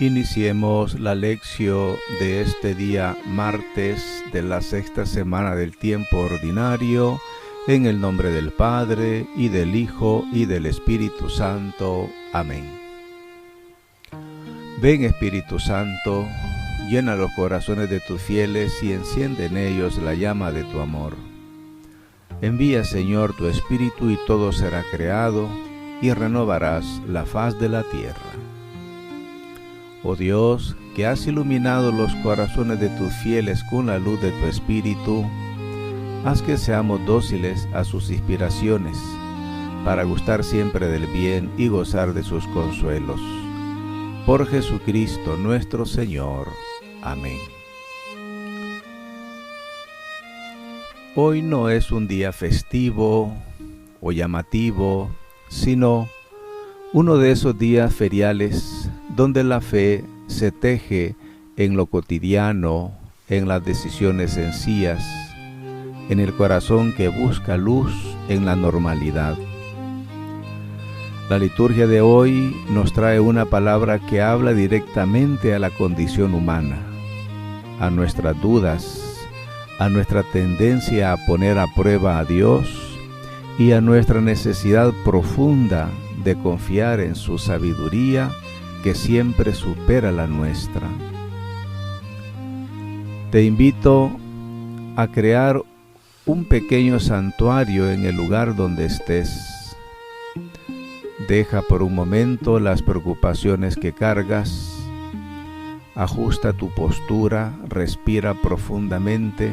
Iniciemos la lección de este día martes de la sexta semana del tiempo ordinario, en el nombre del Padre, y del Hijo, y del Espíritu Santo. Amén. Ven, Espíritu Santo, llena los corazones de tus fieles y enciende en ellos la llama de tu amor. Envía, Señor, tu Espíritu y todo será creado, y renovarás la faz de la tierra. Oh Dios, que has iluminado los corazones de tus fieles con la luz de tu Espíritu, haz que seamos dóciles a sus inspiraciones, para gustar siempre del bien y gozar de sus consuelos. Por Jesucristo nuestro Señor. Amén. Hoy no es un día festivo o llamativo, sino uno de esos días feriales donde la fe se teje en lo cotidiano, en las decisiones sencillas, en el corazón que busca luz en la normalidad. La liturgia de hoy nos trae una palabra que habla directamente a la condición humana, a nuestras dudas, a nuestra tendencia a poner a prueba a Dios y a nuestra necesidad profunda de confiar en su sabiduría que siempre supera la nuestra. Te invito a crear un pequeño santuario en el lugar donde estés. Deja por un momento las preocupaciones que cargas, ajusta tu postura, respira profundamente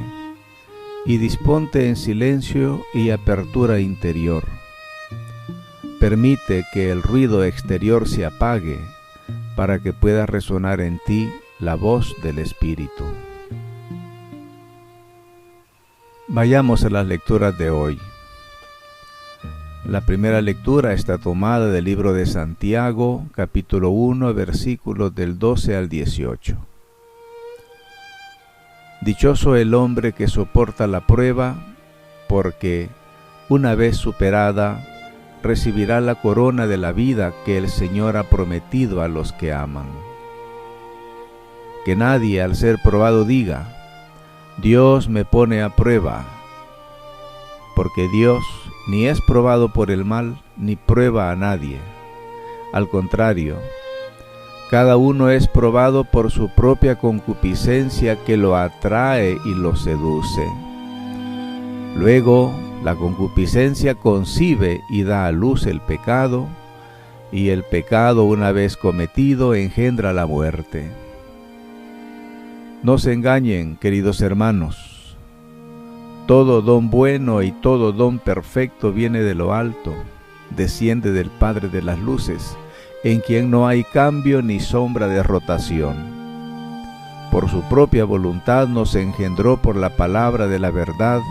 y disponte en silencio y apertura interior. Permite que el ruido exterior se apague para que pueda resonar en ti la voz del Espíritu. Vayamos a las lecturas de hoy. La primera lectura está tomada del libro de Santiago, capítulo 1, versículos del 12 al 18. Dichoso el hombre que soporta la prueba, porque, una vez superada, recibirá la corona de la vida que el Señor ha prometido a los que aman. Que nadie al ser probado diga, Dios me pone a prueba, porque Dios ni es probado por el mal, ni prueba a nadie. Al contrario, cada uno es probado por su propia concupiscencia que lo atrae y lo seduce. Luego, la concupiscencia concibe y da a luz el pecado, y el pecado, una vez cometido, engendra la muerte. No se engañen, queridos hermanos. Todo don bueno y todo don perfecto viene de lo alto, desciende del Padre de las luces, en quien no hay cambio ni sombra de rotación. Por su propia voluntad nos engendró por la palabra de la verdad,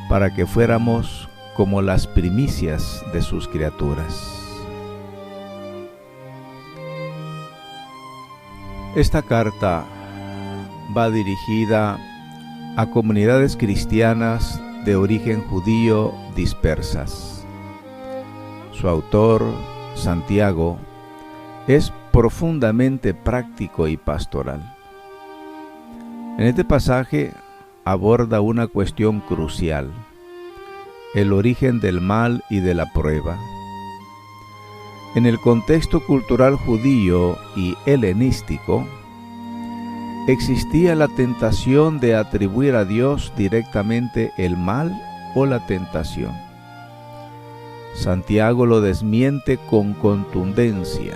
para que fuéramos como las primicias de sus criaturas. Esta carta va dirigida a comunidades cristianas de origen judío dispersas. Su autor, Santiago, es profundamente práctico y pastoral. En este pasaje aborda una cuestión crucial: el origen del mal y de la prueba. En el contexto cultural judío y helenístico, existía la tentación de atribuir a Dios directamente el mal o la tentación. Santiago lo desmiente con contundencia.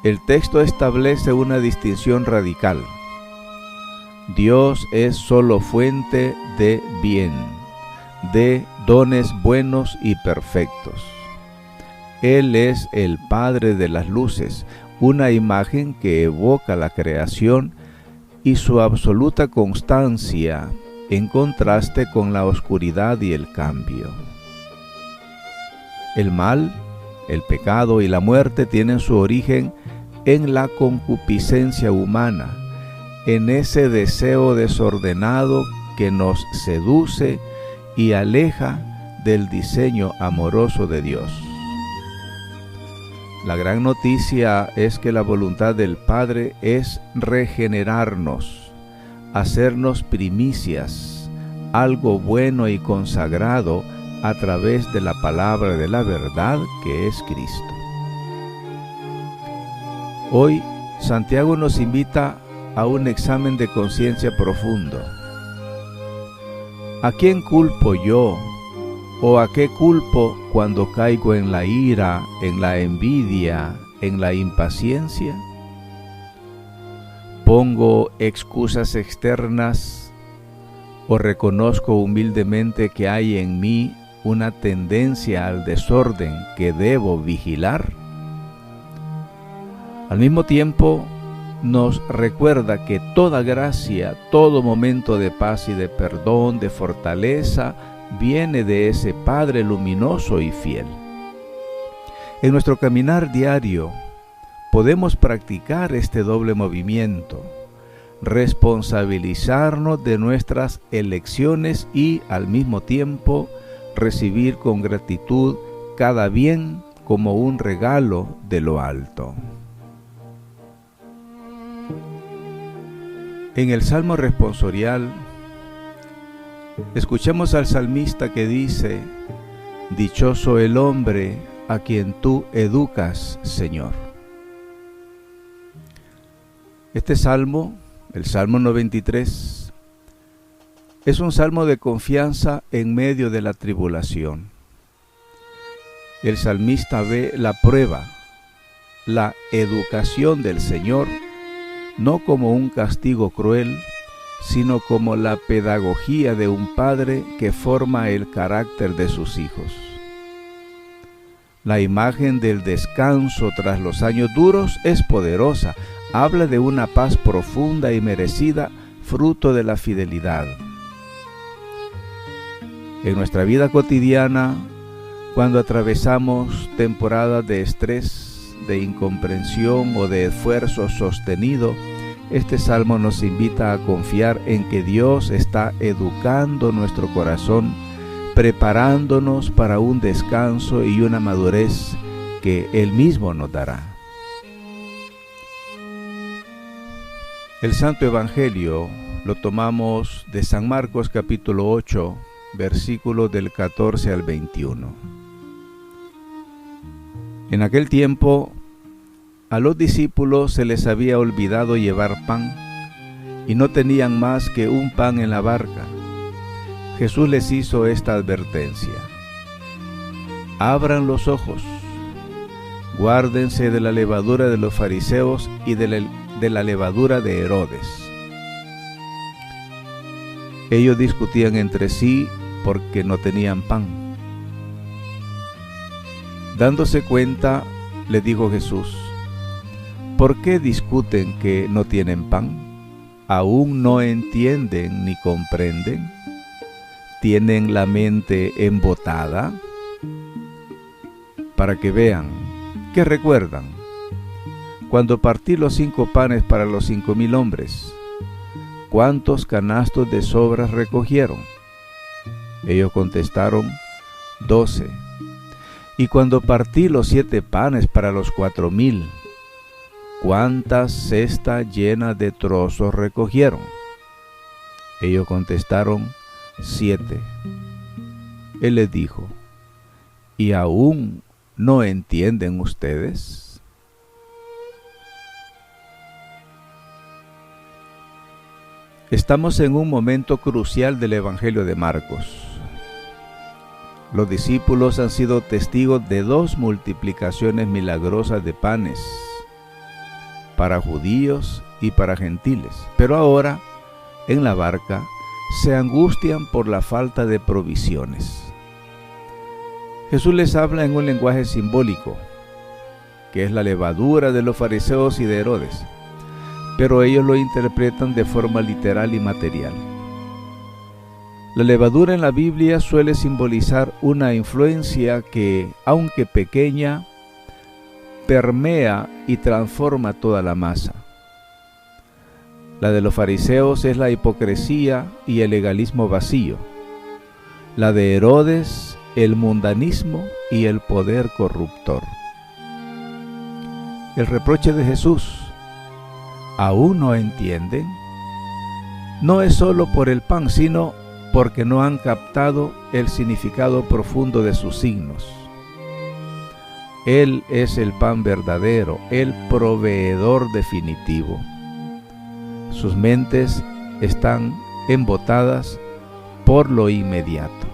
El texto establece una distinción radical. Dios es solo fuente de bien, de dones buenos y perfectos. Él es el Padre de las luces, una imagen que evoca la creación y su absoluta constancia en contraste con la oscuridad y el cambio. El mal, el pecado y la muerte tienen su origen en la concupiscencia humana, en ese deseo desordenado que nos seduce y aleja del diseño amoroso de Dios. La gran noticia es que la voluntad del Padre es regenerarnos, hacernos primicias, algo bueno y consagrado a través de la palabra de la verdad que es Cristo. Hoy, Santiago nos invita a un examen de conciencia profundo. ¿A quién culpo yo? ¿O a qué culpo cuando caigo en la ira, en la envidia, en la impaciencia? ¿Pongo excusas externas o reconozco humildemente que hay en mí una tendencia al desorden que debo vigilar? Al mismo tiempo, nos recuerda que toda gracia, todo momento de paz y de perdón, de fortaleza, viene de ese Padre luminoso y fiel. En nuestro caminar diario podemos practicar este doble movimiento, responsabilizarnos de nuestras elecciones y al mismo tiempo recibir con gratitud cada bien como un regalo de lo alto. En el Salmo responsorial, escuchemos al salmista que dice: dichoso el hombre a quien tú educas, Señor. Este salmo, el Salmo 93, es un salmo de confianza en medio de la tribulación. El salmista ve la prueba, la educación del Señor, no como un castigo cruel, sino como la pedagogía de un padre que forma el carácter de sus hijos. La imagen del descanso tras los años duros es poderosa. Habla de una paz profunda y merecida, fruto de la fidelidad. En nuestra vida cotidiana, cuando atravesamos temporadas de estrés, de incomprensión o de esfuerzo sostenido, este salmo nos invita a confiar en que Dios está educando nuestro corazón, preparándonos para un descanso y una madurez que Él mismo nos dará. El Santo Evangelio lo tomamos de San Marcos capítulo 8, versículos del 14 al 21. En aquel tiempo, a los discípulos se les había olvidado llevar pan, y no tenían más que un pan en la barca. Jesús les hizo esta advertencia: abran los ojos, guárdense de la levadura de los fariseos y de la levadura de Herodes. Ellos discutían entre sí porque no tenían pan. Dándose cuenta, le dijo Jesús: ¿por qué discuten que no tienen pan? ¿Aún no entienden ni comprenden? ¿Tienen la mente embotada? Para que vean, ¿qué recuerdan? Cuando partí los 5 panes para los 5,000 hombres, ¿cuántos canastos de sobras recogieron? Ellos contestaron: 12. Y cuando partí los 7 panes para los 4,000, ¿cuántas cestas llenas de trozos recogieron? Ellos contestaron: 7. Él les dijo: ¿y aún no entienden ustedes? Estamos en un momento crucial del Evangelio de Marcos. Los discípulos han sido testigos de 2 multiplicaciones milagrosas de panes para judíos y para gentiles, pero ahora, en la barca, se angustian por la falta de provisiones. Jesús les habla en un lenguaje simbólico, que es la levadura de los fariseos y de Herodes, pero ellos lo interpretan de forma literal y material. La levadura en la Biblia suele simbolizar una influencia que, aunque pequeña, permea y transforma toda la masa. La de los fariseos es la hipocresía y el legalismo vacío. La de Herodes, el mundanismo y el poder corruptor. el reproche de Jesús, ¿aún no entienden? No es solo por el pan, sino porque no han captado el significado profundo de sus signos. Él es el pan verdadero, el proveedor definitivo. Sus mentes están embotadas por lo inmediato.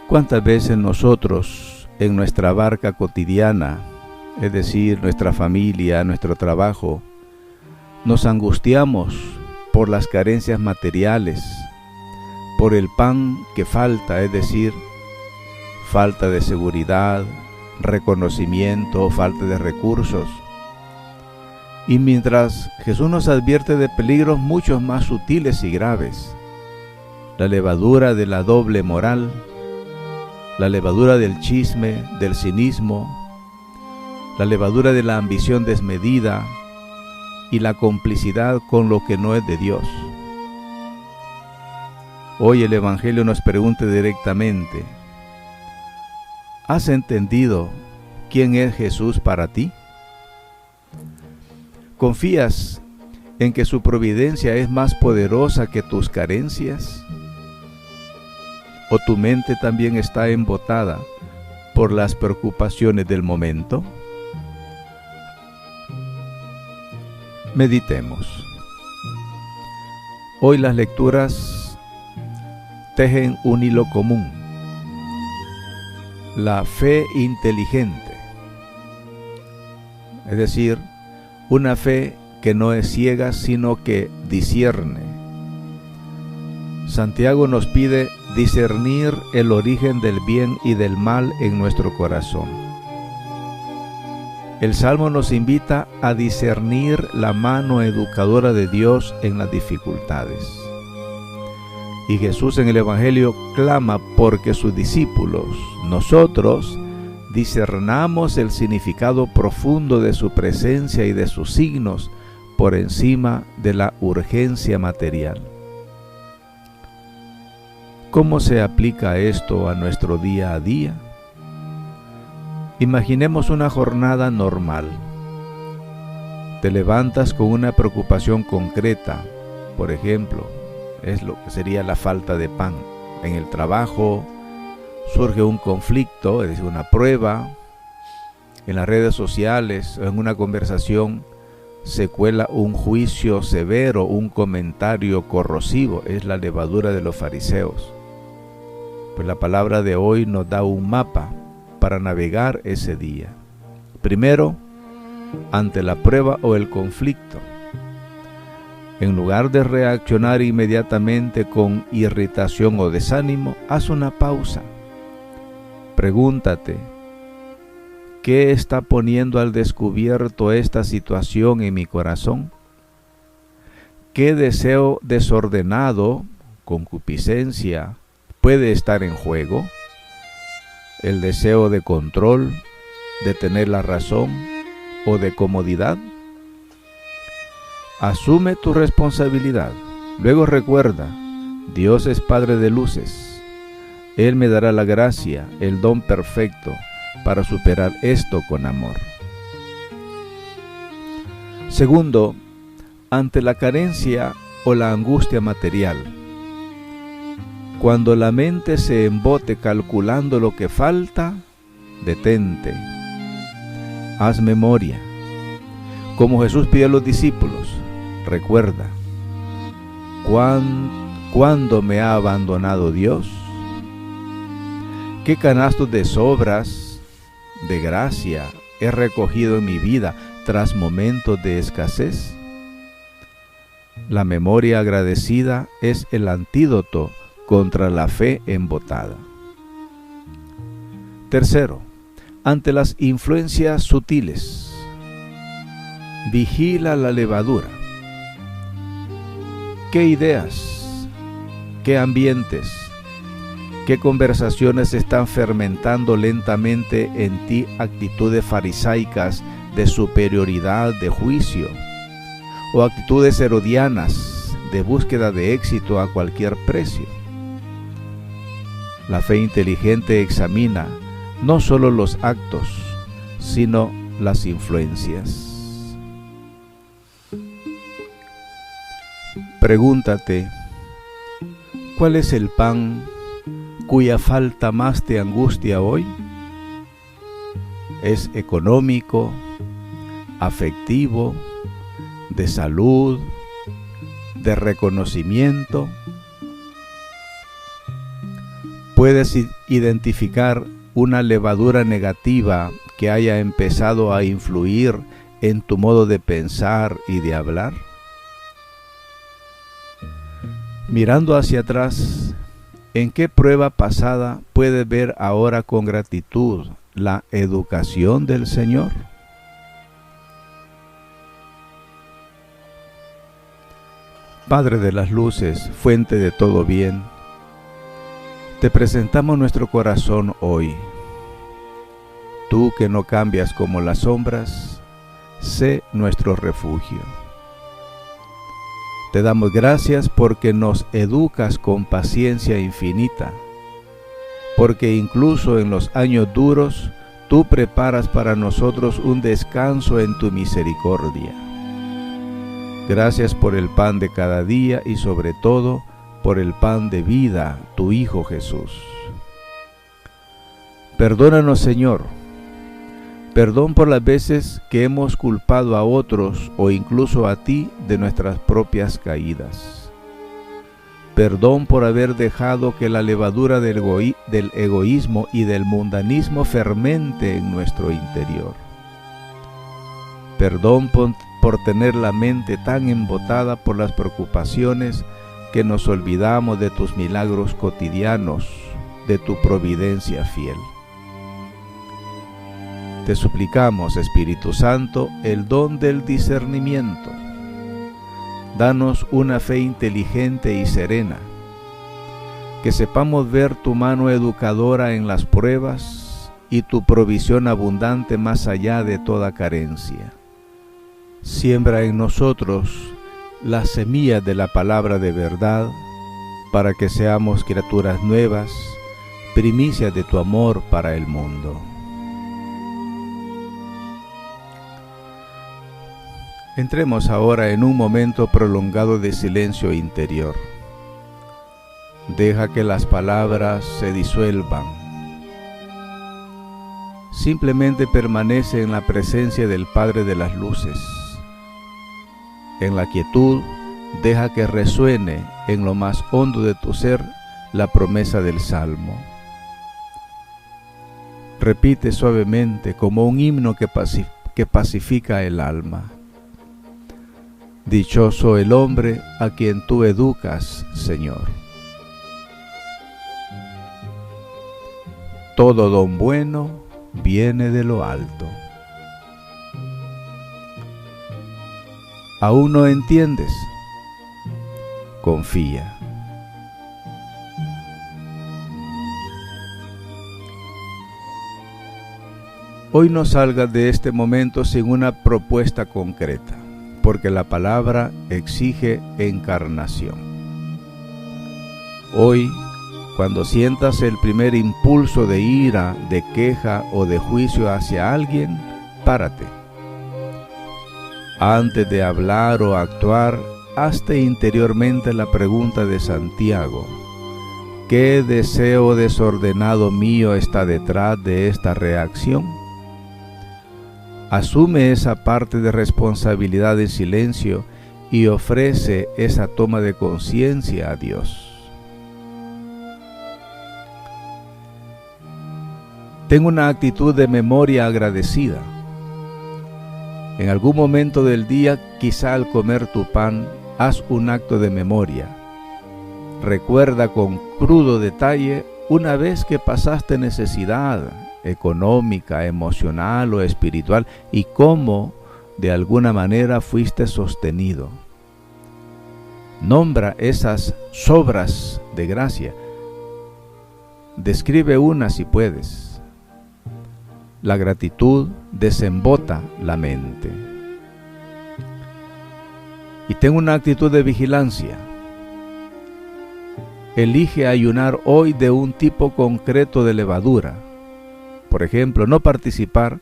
¿Cuántas veces nosotros en nuestra barca cotidiana, es decir, nuestra familia, nuestro trabajo, nos angustiamos por las carencias materiales, por el pan que falta, es decir, falta de seguridad, reconocimiento, falta de recursos? Y mientras Jesús nos advierte de peligros muchos más sutiles y graves, la levadura de la doble moral, la levadura del chisme, del cinismo, la levadura de la ambición desmedida y la complicidad con lo que no es de Dios. Hoy el Evangelio nos pregunta directamente: ¿has entendido quién es Jesús para ti? ¿Confías en que su providencia es más poderosa que tus carencias? ¿O tu mente también está embotada por las preocupaciones del momento? Meditemos. Hoy las lecturas tejen un hilo común: la fe inteligente, es decir, una fe que no es ciega, sino que discierne. Santiago nos pide discernir el origen del bien y del mal en nuestro corazón. El Salmo nos invita a discernir la mano educadora de Dios en las dificultades. Y Jesús en el Evangelio clama porque sus discípulos, nosotros, discernamos el significado profundo de su presencia y de sus signos por encima de la urgencia material. ¿Cómo se aplica esto a nuestro día a día? Imaginemos una jornada normal. Te levantas con una preocupación concreta, por ejemplo, es lo que sería la falta de pan. En el trabajo surge un conflicto, es decir, una prueba. En las redes sociales o en una conversación se cuela un juicio severo, un comentario corrosivo, es la levadura de los fariseos. Pues la palabra de hoy nos da un mapa para navegar ese día. Primero, ante la prueba o el conflicto, en lugar de reaccionar inmediatamente con irritación o desánimo, haz una pausa. Pregúntate: ¿qué está poniendo al descubierto esta situación en mi corazón? ¿Qué deseo desordenado, concupiscencia, puede estar en juego? ¿El deseo de control, de tener la razón o de comodidad? Asume tu responsabilidad. Luego recuerda: Dios es Padre de luces. Él me dará la gracia, el don perfecto para superar esto con amor. Segundo, ante la carencia o la angustia material, cuando la mente se embote calculando lo que falta, detente, haz memoria. Como Jesús pidió a los discípulos, recuerda: ¿cuándo me ha abandonado Dios? ¿Qué canastos de sobras, de gracia, he recogido en mi vida tras momentos de escasez? La memoria agradecida es el antídoto contra la fe embotada. Tercero, ante las influencias sutiles, vigila la levadura. ¿Qué ideas, qué ambientes, qué conversaciones están fermentando lentamente en ti actitudes farisaicas de superioridad, de juicio, o actitudes herodianas de búsqueda de éxito a cualquier precio? La fe inteligente examina no solo los actos, sino las influencias. Pregúntate, ¿cuál es el pan cuya falta más te angustia hoy? ¿Es económico, afectivo, de salud, de reconocimiento? ¿Puedes identificar una levadura negativa que haya empezado a influir en tu modo de pensar y de hablar? Mirando hacia atrás, ¿en qué prueba pasada puedes ver ahora con gratitud la educación del Señor? Padre de las luces, fuente de todo bien, te presentamos nuestro corazón hoy. Tú que no cambias como las sombras, sé nuestro refugio. Te damos gracias porque nos educas con paciencia infinita, porque incluso en los años duros, tú preparas para nosotros un descanso en tu misericordia. Gracias por el pan de cada día y sobre todo por el pan de vida, tu Hijo Jesús. Perdónanos, Señor. Perdón por las veces que hemos culpado a otros o incluso a ti de nuestras propias caídas. Perdón por haber dejado que la levadura del egoísmo y del mundanismo fermente en nuestro interior. Perdón por tener la mente tan embotada por las preocupaciones que nos olvidamos de tus milagros cotidianos, de tu providencia fiel. Te suplicamos, Espíritu Santo, el don del discernimiento. Danos una fe inteligente y serena, que sepamos ver tu mano educadora en las pruebas y tu provisión abundante más allá de toda carencia. Siembra en nosotros las semillas de la palabra de verdad, para que seamos criaturas nuevas, primicias de tu amor para el mundo. Entremos ahora en un momento prolongado de silencio interior. Deja que las palabras se disuelvan. Simplemente permanece en la presencia del Padre de las Luces. En la quietud, deja que resuene en lo más hondo de tu ser la promesa del Salmo. Repite suavemente como un himno que pacifica el alma. Dichoso el hombre a quien tú educas, Señor. Todo don bueno viene de lo alto. ¿Aún no entiendes? Confía. Hoy no salgas de este momento sin una propuesta concreta, porque la palabra exige encarnación. Hoy, cuando sientas el primer impulso de ira, de queja o de juicio hacia alguien, párate. Antes de hablar o actuar, hazte interiormente la pregunta de Santiago: ¿qué deseo desordenado mío está detrás de esta reacción? Asume esa parte de responsabilidad en silencio y ofrece esa toma de conciencia a Dios. Ten una actitud de memoria agradecida. En algún momento del día, quizá al comer tu pan, haz un acto de memoria. Recuerda con crudo detalle una vez que pasaste necesidad económica, emocional o espiritual y cómo de alguna manera fuiste sostenido. Nombra esas sobras de gracia. Describe una si puedes. La gratitud desembota la mente. Y ten una actitud de vigilancia. Elige ayunar hoy de un tipo concreto de levadura. Por ejemplo, no participar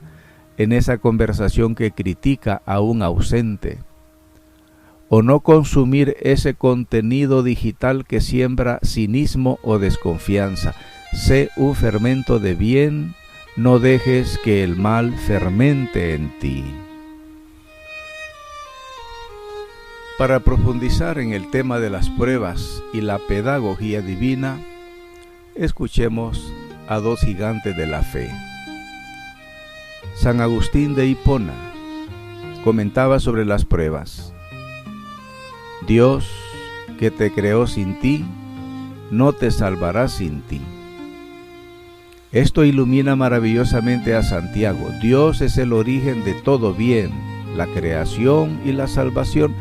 en esa conversación que critica a un ausente, o no consumir ese contenido digital que siembra cinismo o desconfianza. Sé un fermento de bien, no dejes que el mal fermente en ti. Para profundizar en el tema de las pruebas y la pedagogía divina, escuchemos a dos gigantes de la fe. San Agustín de Hipona comentaba sobre las pruebas. Dios, que te creó sin ti, no te salvará sin ti. Esto ilumina maravillosamente a Santiago. Dios es el origen de todo bien, la creación y la salvación,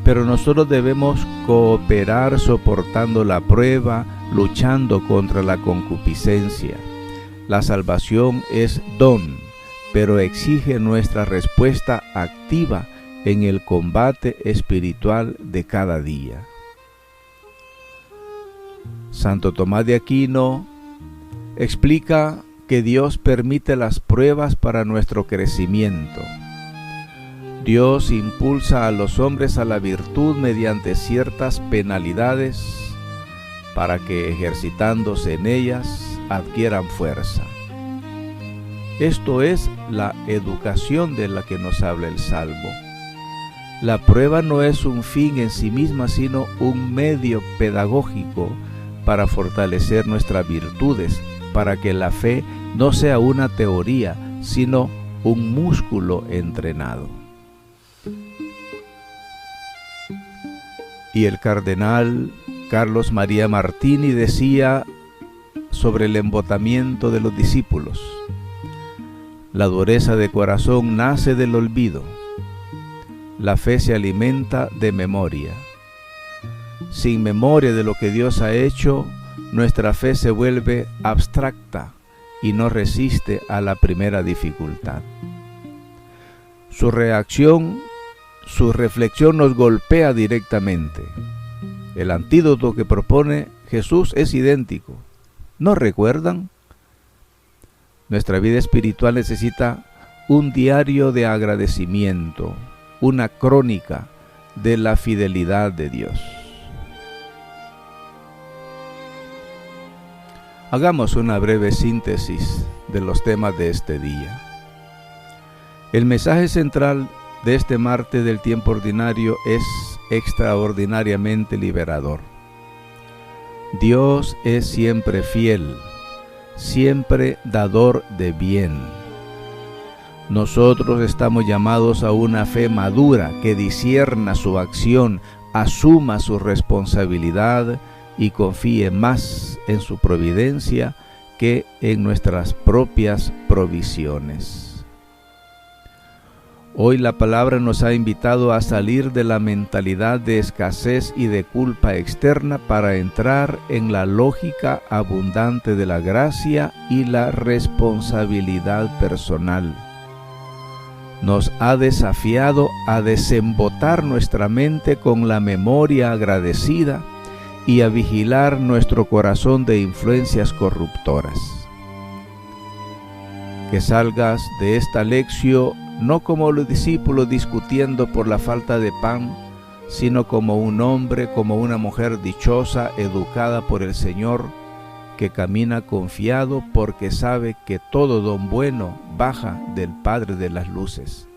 pero nosotros debemos cooperar soportando la prueba, luchando contra la concupiscencia. La salvación es don, pero exige nuestra respuesta activa en el combate espiritual de cada día. Santo Tomás de Aquino explica que Dios permite las pruebas para nuestro crecimiento. Dios impulsa a los hombres a la virtud mediante ciertas penalidades para que, ejercitándose en ellas, adquieran fuerza. Esto es la educación de la que nos habla el Salmo. La prueba no es un fin en sí misma, sino un medio pedagógico para fortalecer nuestras virtudes, para que la fe no sea una teoría, sino un músculo entrenado. Y el cardenal Carlos María Martini decía sobre el embotamiento de los discípulos: la dureza de corazón nace del olvido. La fe se alimenta de memoria. Sin memoria de lo que Dios ha hecho, nuestra fe se vuelve abstracta y no resiste a la primera dificultad. Su reflexión nos golpea directamente. El antídoto que propone Jesús es idéntico. ¿No recuerdan? Nuestra vida espiritual necesita un diario de agradecimiento, una crónica de la fidelidad de Dios. Hagamos una breve síntesis de los temas de este día. El mensaje central de este martes del tiempo ordinario es extraordinariamente liberador. Dios es siempre fiel, siempre dador de bien. Nosotros estamos llamados a una fe madura que discierna su acción, asuma su responsabilidad y confíe más en su providencia que en nuestras propias provisiones. Hoy la palabra nos ha invitado a salir de la mentalidad de escasez y de culpa externa para entrar en la lógica abundante de la gracia y la responsabilidad personal. Nos ha desafiado a desembotar nuestra mente con la memoria agradecida y a vigilar nuestro corazón de influencias corruptoras. Que salgas de esta lección no como los discípulos discutiendo por la falta de pan, sino como un hombre, como una mujer dichosa, educada por el Señor, que camina confiado porque sabe que todo don bueno baja del Padre de las luces.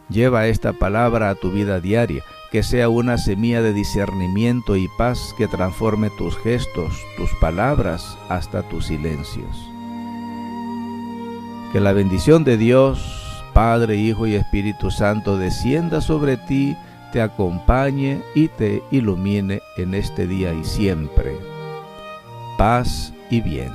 Lleva esta palabra a tu vida diaria, que sea una semilla de discernimiento y paz que transforme tus gestos, tus palabras, hasta tus silencios. Que la bendición de Dios, Padre, Hijo y Espíritu Santo descienda sobre ti, te acompañe y te ilumine en este día y siempre. Paz y bien.